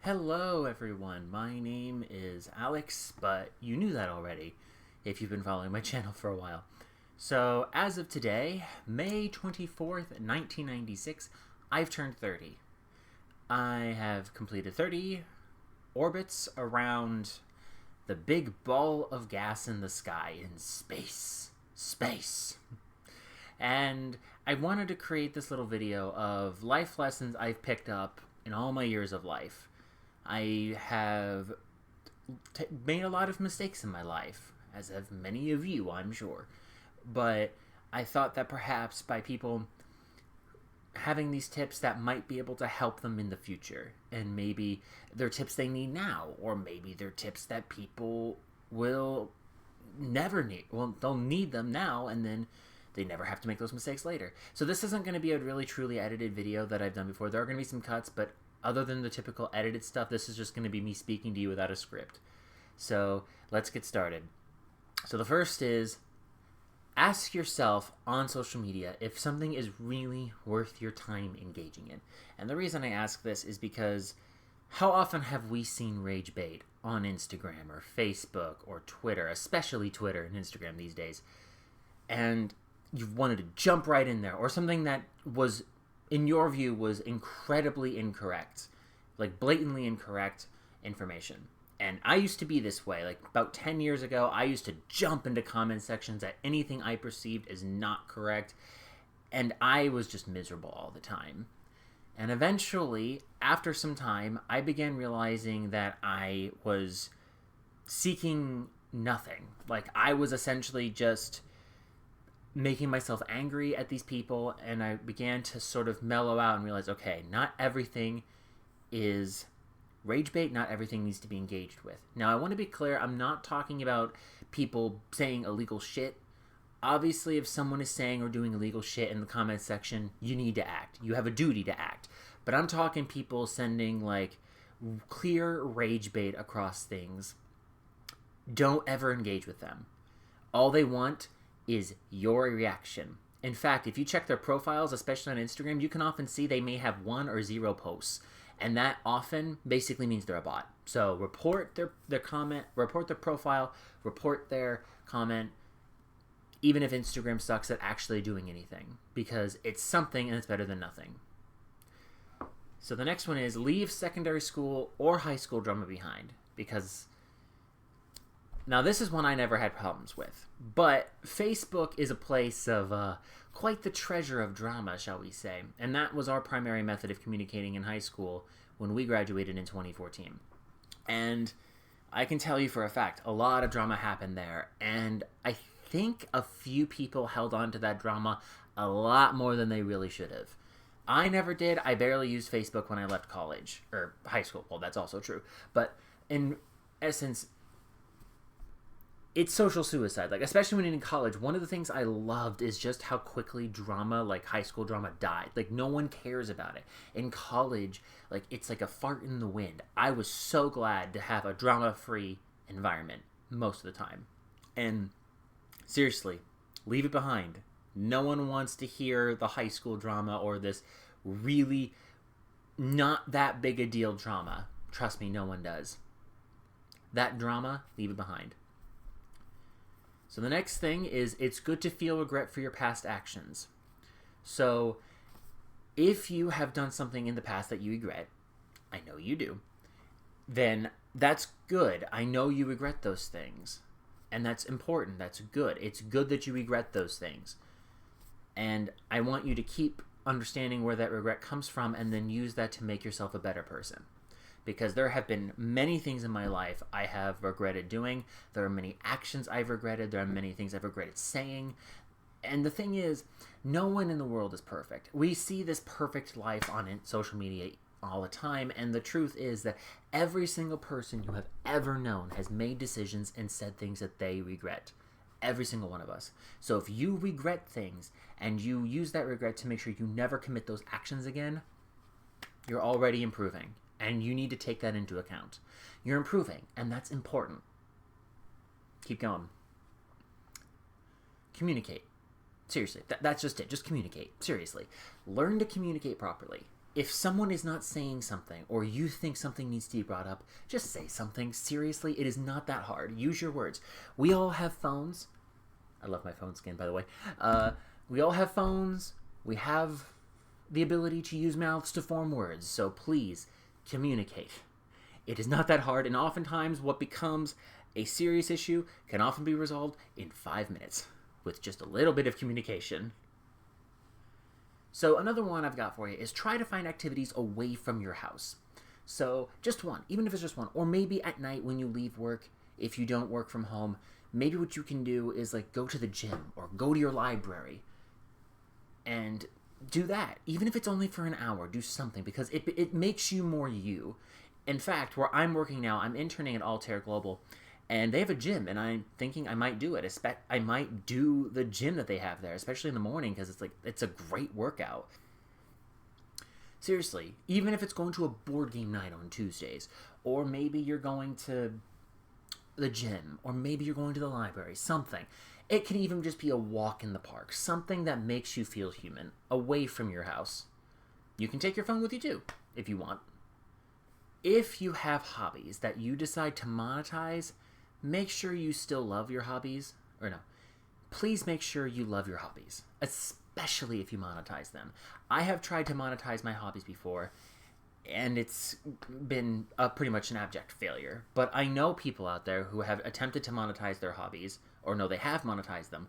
Hello, everyone. My name is Alex, but you knew that already if you've been following my channel for a while. So, as of today, May 24th, 1996, I've turned 30. I have completed 30 orbits around the big ball of gas in the sky in space. Space. And I wanted to create this little video of life lessons I've picked up in all my years of life. I have made a lot of mistakes in my life, as have many of you, I'm sure. But I thought that perhaps by people having these tips that might be able to help them in the future. And maybe they're tips they need now, or maybe they're tips that people will never need. Well, they'll need them now, and then they never have to make those mistakes later. So this isn't going to be a really truly edited video that I've done before. There are going to be some cuts, but other than the typical edited stuff, this is just going to be me speaking to you without a script. So let's get started. So the first is, ask yourself on social media if something is really worth your time engaging in. And the reason I ask this is because how often have we seen rage bait on Instagram or Facebook or Twitter, especially Twitter and Instagram these days, and you've wanted to jump right in there, or something that was, in your view, was incredibly incorrect, like blatantly incorrect information. And I used to be this way. Like about 10 years ago, I used to jump into comment sections at anything I perceived as not correct, and I was just miserable all the time. And eventually, after some time, I began realizing that I was seeking nothing. Like I was essentially just making myself angry at these people, and I began to sort of mellow out and realize, okay, not everything is rage bait, not everything needs to be engaged with. Now, I want to be clear, I'm not talking about people saying illegal shit. Obviously, if someone is saying or doing illegal shit in the comment section, you need to act. You have a duty to act. But I'm talking people sending, like, clear rage bait across things. Don't ever engage with them. All they want is your reaction. In fact, if you check their profiles, especially on Instagram, you can often see they may have 1 or 0 posts. And that often basically means they're a bot. So report their comment, report their profile, report their comment, even if Instagram sucks at actually doing anything. Because it's something and it's better than nothing. So the next one is, leave secondary school or high school drama behind. Because now, this is one I never had problems with, but Facebook is a place of quite the treasure of drama, shall we say, and that was our primary method of communicating in high school when we graduated in 2014. And I can tell you for a fact, a lot of drama happened there, and I think a few people held on to that drama a lot more than they really should have. I never did. I barely used Facebook when I left college, or high school. Well, that's also true. But in essence, it's social suicide. Like, especially when in college, one of the things I loved is just how quickly drama, like high school drama, died. Like, no one cares about it. In college, like, it's like a fart in the wind. I was so glad to have a drama-free environment most of the time. And seriously, leave it behind. No one wants to hear the high school drama or this really not that big a deal drama. Trust me, no one does. That drama, leave it behind. So the next thing is, it's good to feel regret for your past actions. So if you have done something in the past that you regret, I know you do, then that's good. I know you regret those things. And that's important. That's good. It's good that you regret those things. And I want you to keep understanding where that regret comes from and then use that to make yourself a better person. Because there have been many things in my life I have regretted doing. There are many actions I've regretted. There are many things I've regretted saying. And the thing is, no one in the world is perfect. We see this perfect life on social media all the time, and the truth is that every single person you have ever known has made decisions and said things that they regret. Every single one of us. So if you regret things and you use that regret to make sure you never commit those actions again, you're already improving. And you need to take that into account. You're improving, and that's important. Keep going. Communicate. Seriously, that's just it. Just communicate. Seriously. Learn to communicate properly. If someone is not saying something or you think something needs to be brought up, just say something. Seriously, it is not that hard. Use your words. We all have phones. I love my phone skin, by the way. We all have phones. We have the ability to use mouths to form words. So please, communicate. It is not that hard, and oftentimes what becomes a serious issue can often be resolved in 5 minutes with just a little bit of communication. So another one I've got for you is try to find activities away from your house. So just one, even if it's just one, or maybe at night when you leave work, if you don't work from home, maybe what you can do is like go to the gym or go to your library and do that. Even if it's only for an hour, do something because it makes you more you. In fact, where I'm working now, I'm interning at Altair Global, and they have a gym, and I'm thinking I might do it. I might do the gym that they have there, especially in the morning, because it's a great workout. Seriously, even if it's going to a board game night on Tuesdays, or maybe you're going to the gym, or maybe you're going to the library, something. It can even just be a walk in the park, something that makes you feel human, away from your house. You can take your phone with you too, if you want. If you have hobbies that you decide to monetize, make sure you still love your hobbies. Or no, please make sure you love your hobbies, especially if you monetize them. I have tried to monetize my hobbies before, and it's been pretty much an abject failure. But I know people out there who have attempted to monetize their hobbies, or no, they have monetized them,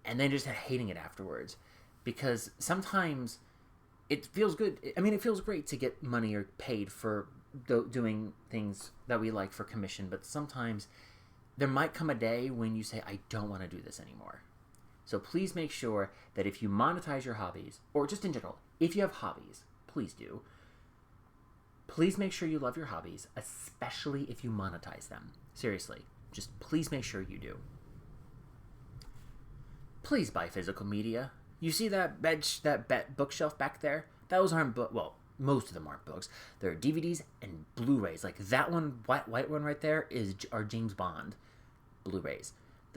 and they just hating it afterwards. Because sometimes it feels good. I mean, it feels great to get money or paid for doing things that we like for commission, but sometimes there might come a day when you say, I don't want to do this anymore. So please make sure that if you monetize your hobbies, or just in general, if you have hobbies, please do. Please make sure you love your hobbies, especially if you monetize them. Seriously, just please make sure you do. Please buy physical media. You see that bookshelf back there? Those aren't well, most of them aren't books. They're DVDs and Blu-rays. Like that one, white one right there, are James Bond Blu-rays.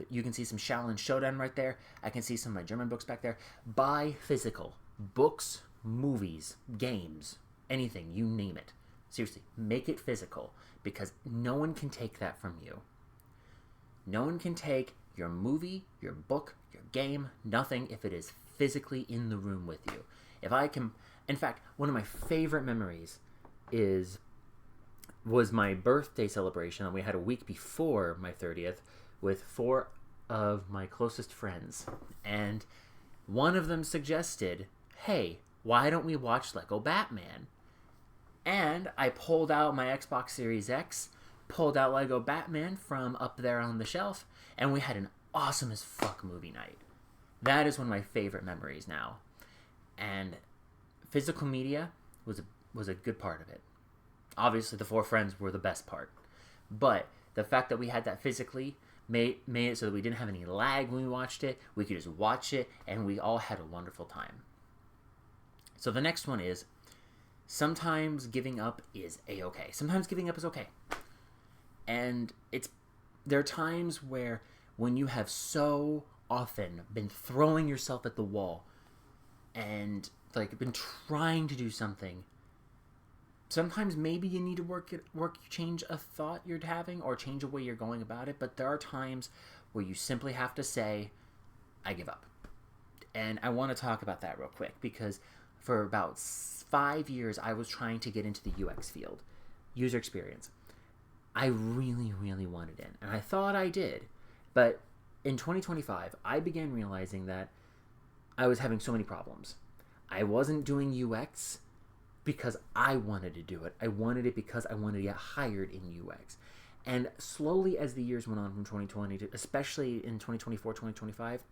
You can see some Shaolin Showdown right there. I can see some of my German books back there. Buy physical. Books, movies, games, anything, you name it. Seriously, make it physical because no one can take that from you. No one can take your movie, your book, your game, nothing if it is physically in the room with you. If I can... In fact, one of my favorite memories was my birthday celebration that we had a week before my 30th with 4 of my closest friends. And one of them suggested, hey, why don't we watch Lego Batman? And I pulled out my Xbox Series X, pulled out Lego Batman from up there on the shelf, and we had an awesome as fuck movie night. That is one of my favorite memories now. And physical media was a good part of it. Obviously, the 4 friends were the best part. But the fact that we had that physically made it so that we didn't have any lag when we watched it. We could just watch it, and we all had a wonderful time. So the next one is, sometimes giving up is a-okay. Sometimes giving up is okay. And there are times where when you have so often been throwing yourself at the wall and like been trying to do something, sometimes maybe you need to change a thought you're having or change a way you're going about it. But there are times where you simply have to say, I give up. And I want to talk about that real quick because for about 5 years I was trying to get into the UX field, user experience. I really, really wanted in, and I thought I did. But in 2025, I began realizing that I was having so many problems. I wasn't doing UX because I wanted to do it. I wanted it because I wanted to get hired in UX. And slowly as the years went on from 2020 to especially in 2024, 2025,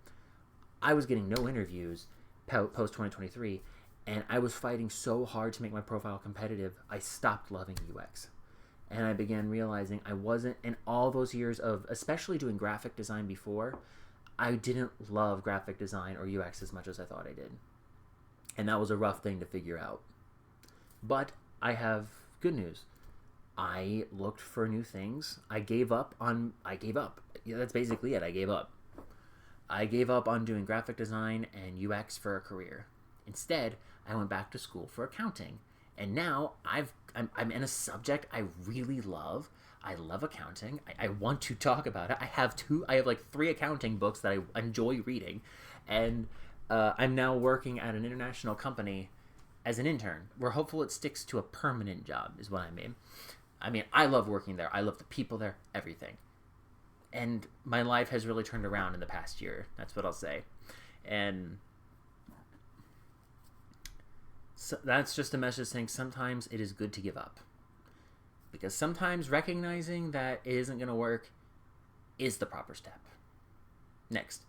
I was getting no interviews post 2023, and I was fighting so hard to make my profile competitive, I stopped loving UX. And I began realizing I wasn't, in all those years of especially doing graphic design before, I didn't love graphic design or UX as much as I thought I did. And that was a rough thing to figure out. But I have good news. I looked for new things. I gave up. Yeah, that's basically it. I gave up. I gave up on doing graphic design and UX for a career. Instead, I went back to school for accounting. And now I'm in a subject I really love. I love accounting. I want to talk about it. I have like 3 accounting books that I enjoy reading, and I'm now working at an international company as an intern. We're hopeful it sticks to a permanent job, is what I mean. I mean, I love working there. I love the people there, everything. And my life has really turned around in the past year. That's what I'll say. And so that's just a message saying sometimes it is good to give up. Because sometimes recognizing that it isn't going to work is the proper step. Next.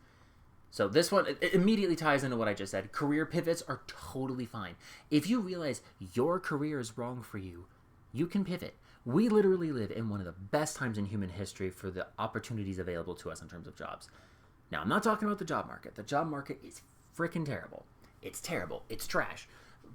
So this one, it immediately ties into what I just said. Career pivots are totally fine. If you realize your career is wrong for you, you can pivot. We literally live in one of the best times in human history for the opportunities available to us in terms of jobs. Now, I'm not talking about the job market. The job market is freaking terrible. It's terrible. It's trash.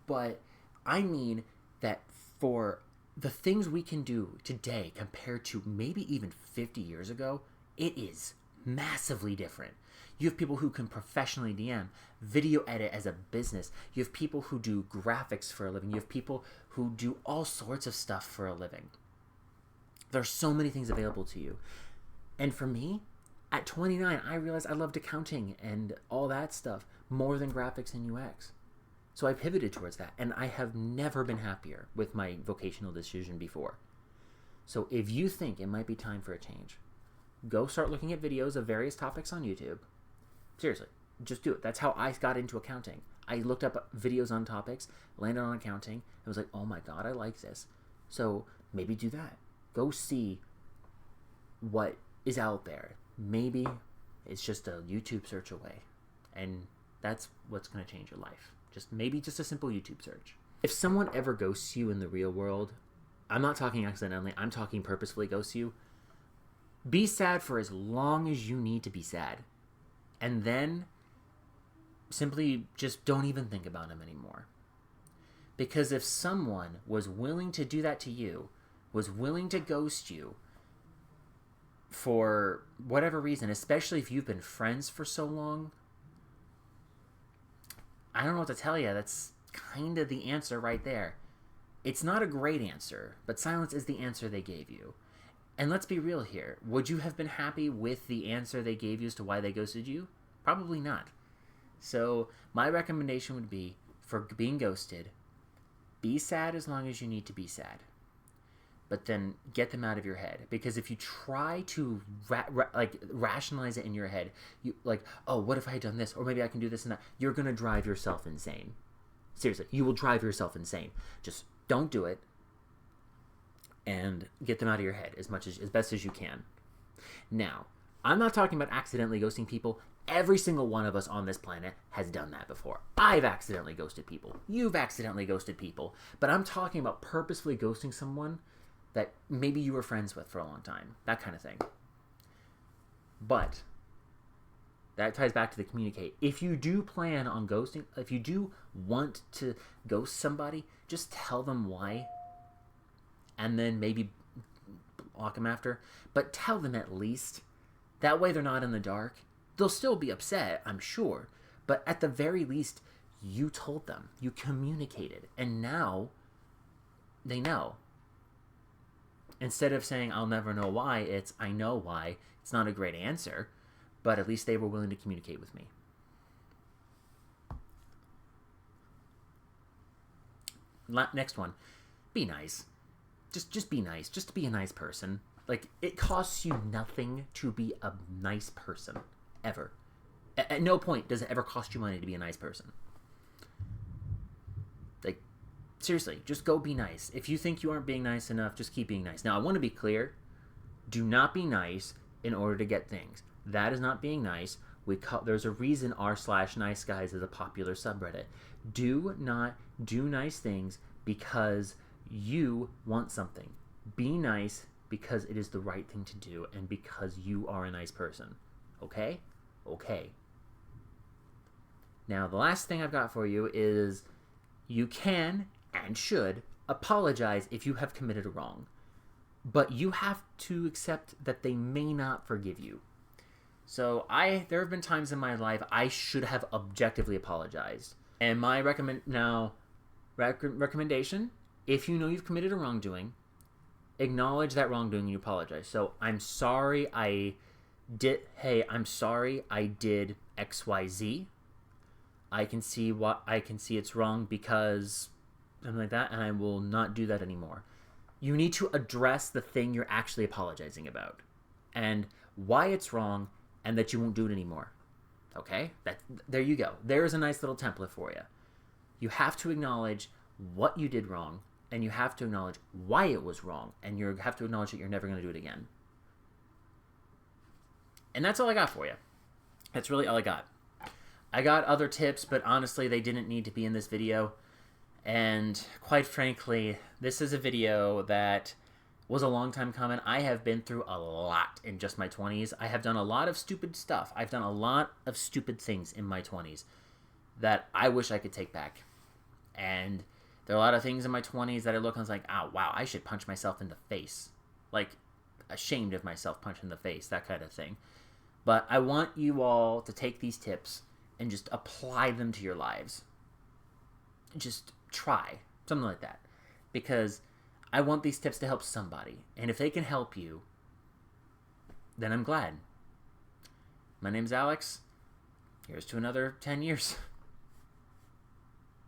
But I mean that for the things we can do today compared to maybe even 50 years ago, it is massively different. You have people who can professionally DM, video edit as a business. You have people who do graphics for a living. You have people who do all sorts of stuff for a living. There's so many things available to you. And for me, at 29, I realized I loved accounting and all that stuff more than graphics and UX. So I pivoted towards that, and I have never been happier with my vocational decision before. So if you think it might be time for a change, go start looking at videos of various topics on YouTube. Seriously, just do it. That's how I got into accounting. I looked up videos on topics, landed on accounting, and was like, oh my god, I like this. So maybe do that. Go see what is out there. Maybe it's just a YouTube search away, and that's what's going to change your life. Maybe just a simple YouTube search. If someone ever ghosts you in the real world, I'm not talking accidentally, I'm talking purposefully ghosts you, be sad for as long as you need to be sad. And then simply just don't even think about them anymore. Because if someone was willing to do that to you, was willing to ghost you for whatever reason, especially if you've been friends for so long, I don't know what to tell you. That's kind of the answer right there. It's not a great answer, but silence is the answer they gave you. And let's be real here. Would you have been happy with the answer they gave you as to why they ghosted you? Probably not. So my recommendation would be, for being ghosted, be sad as long as you need to be sad. But then get them out of your head. Because if you try to rationalize it in your head, you like, oh, what if I had done this? Or maybe I can do this and that. You're going to drive yourself insane. Seriously, you will drive yourself insane. Just don't do it. And get them out of your head as best as you can. Now, I'm not talking about accidentally ghosting people. Every single one of us on this planet has done that before. I've accidentally ghosted people. You've accidentally ghosted people. But I'm talking about purposefully ghosting someone that maybe you were friends with for a long time. That kind of thing. But that ties back to the communicate. If you do plan on ghosting, if you do want to ghost somebody, just tell them why. And then maybe block them after. But tell them at least. That way they're not in the dark. They'll still be upset, I'm sure. But at the very least, you told them. You communicated. And now they know. Instead of saying, I'll never know why, it's, I know why. It's not a great answer. But at least they were willing to communicate with me. Next one. Be nice. Just be nice. Just be a nice person. Like, it costs you nothing to be a nice person. Ever. At no point does it ever cost you money to be a nice person. Like, seriously, just go be nice. If you think you aren't being nice enough, just keep being nice. Now, I want to be clear. Do not be nice in order to get things. That is not being nice. There's a reason r/nice guys is a popular subreddit. Do not do nice things because you want something. Be nice because it is the right thing to do and because you are a nice person. Okay? Okay. Now, the last thing I've got for you is you can and should apologize if you have committed a wrong. But you have to accept that they may not forgive you. So there have been times in my life I should have objectively apologized. And my recommendation if you know you've committed a wrongdoing, acknowledge that wrongdoing and you apologize. So, I'm sorry I did XYZ. I can see it's wrong because something like that, and I will not do that anymore. You need to address the thing you're actually apologizing about and why it's wrong and that you won't do it anymore. Okay? There you go. There's a nice little template for you. You have to acknowledge what you did wrong, and you have to acknowledge why it was wrong, and you have to acknowledge that you're never going to do it again. And that's all I got for you. That's really all I got. I got other tips, but honestly, they didn't need to be in this video. And quite frankly, this is a video that was a long time coming. I have been through a lot in just my 20s. I have done a lot of stupid stuff. I've done a lot of stupid things in my 20s that I wish I could take back. And there are a lot of things in my 20s that I look and I was like, oh, wow, I should punch myself in the face. Like, ashamed of myself punching the face, that kind of thing. But I want you all to take these tips and just apply them to your lives. Just try. Something like that. Because I want these tips to help somebody. And if they can help you, then I'm glad. My name's Alex. Here's to another 10 years.